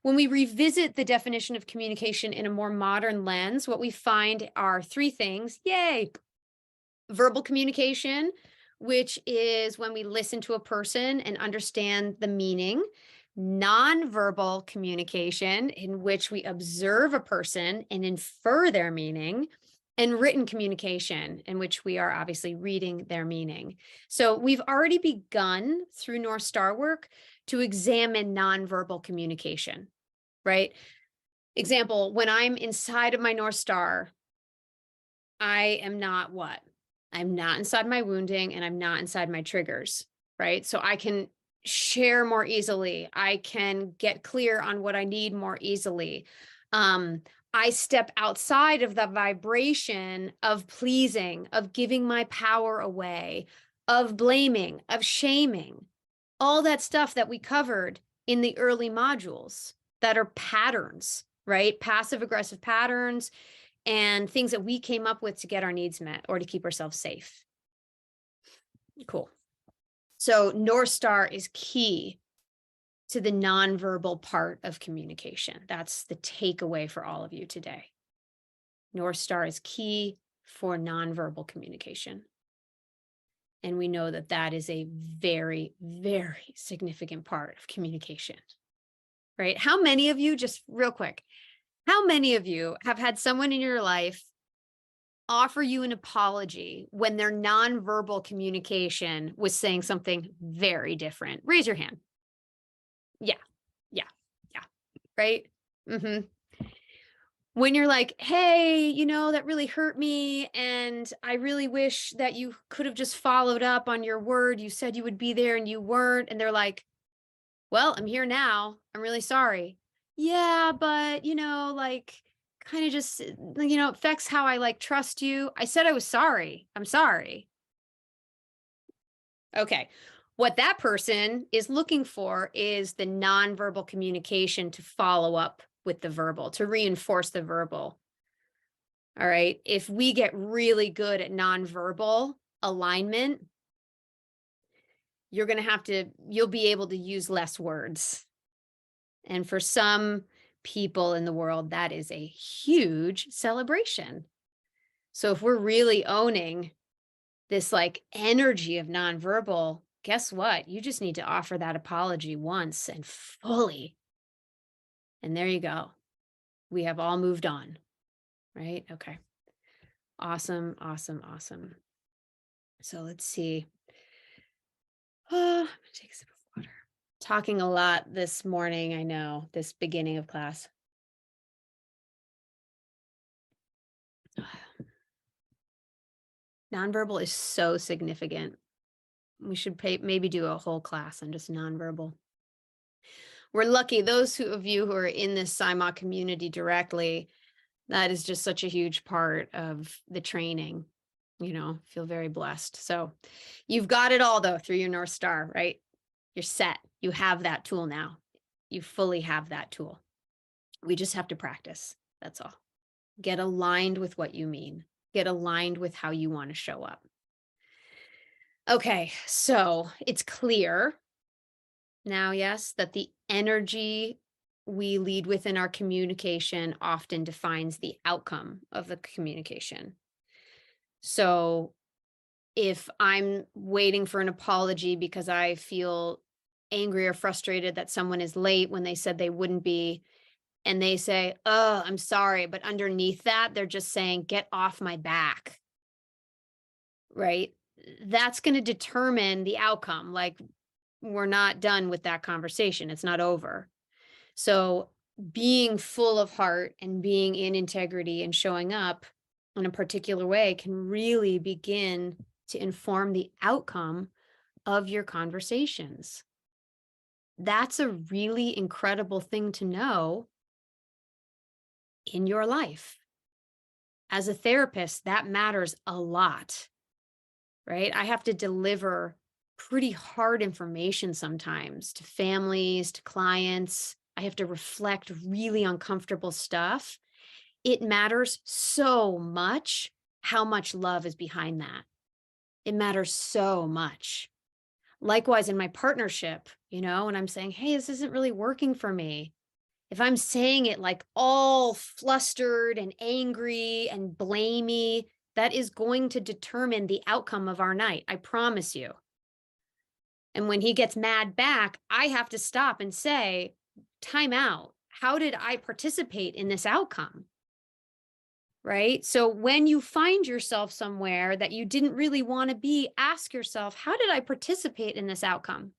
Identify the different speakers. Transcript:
Speaker 1: When we revisit the definition of communication in a more modern lens, what we find are three things. Yay! Verbal communication, which is when we listen to a person and understand the meaning. Nonverbal communication, in which we observe a person and infer their meaning. And written communication, in which we are obviously reading their meaning. So we've already begun through North Star work to examine nonverbal communication, right? Example, when I'm inside of my North Star, I am not what? I'm not inside my wounding and I'm not inside my triggers, right? So I can share more easily. I can get clear on what I need more easily. I step outside of the vibration of pleasing, of giving my power away, of blaming, of shaming, all that stuff that we covered in the early modules that are patterns, right? Passive aggressive patterns and things that we came up with to get our needs met or to keep ourselves safe. Cool. So North Star is key to the nonverbal part of communication. That's the takeaway for all of you today. North Star is key for nonverbal communication. And we know that that is a very, very significant part of communication, right? How many of you, just real quick, how many of you have had someone in your life offer you an apology when their nonverbal communication was saying something very different? Raise your hand. Yeah, yeah, yeah, right? When you're like, hey, that really hurt me, and I really wish that you could have just followed up on your word. You said you would be there and you weren't. And they're like, well, I'm here now. I'm really sorry. Yeah, but, like, kind of just, affects how I trust you. I said I was sorry. I'm sorry. Okay. What that person is looking for is the nonverbal communication to follow up with the verbal, to reinforce the verbal. All right. If we get really good at nonverbal alignment, you'll be able to use less words. And for some people in the world, that is a huge celebration. So if we're really owning this energy of nonverbal, guess what? You just need to offer that apology once and fully. And there you go. We have all moved on, right? Okay. Awesome, awesome, awesome. So let's see. I'm gonna take a sip of water. Talking a lot this morning, I know, this beginning of class. Nonverbal is so significant. We should maybe do a whole class on just nonverbal. We're lucky, those of you who are in this Sai Maa community directly, that is just such a huge part of the training, feel very blessed. So you've got it all though through your North Star, right? You're set. You have that tool now. You fully have that tool. We just have to practice. That's all. Get aligned with what you mean. Get aligned with how you want to show up. Okay, so it's clear now, yes, that the energy we lead with in our communication often defines the outcome of the communication. So if I'm waiting for an apology because I feel angry or frustrated that someone is late when they said they wouldn't be, and they say, oh, I'm sorry, but underneath that, they're just saying, get off my back, right? That's going to determine the outcome. We're not done with that conversation. It's not over. So being full of heart and being in integrity and showing up in a particular way can really begin to inform the outcome of your conversations. That's a really incredible thing to know in your life. As a therapist, that matters a lot, right? I have to deliver pretty hard information sometimes to families, to clients. I have to reflect really uncomfortable stuff. It matters so much how much love is behind that. It matters so much. Likewise, in my partnership, when I'm saying, hey, this isn't really working for me. If I'm saying it like all flustered and angry and blamey, that is going to determine the outcome of our night. I promise you. And when he gets mad back, I have to stop and say, time out. How did I participate in this outcome? Right? So when you find yourself somewhere that you didn't really want to be, ask yourself, how did I participate in this outcome?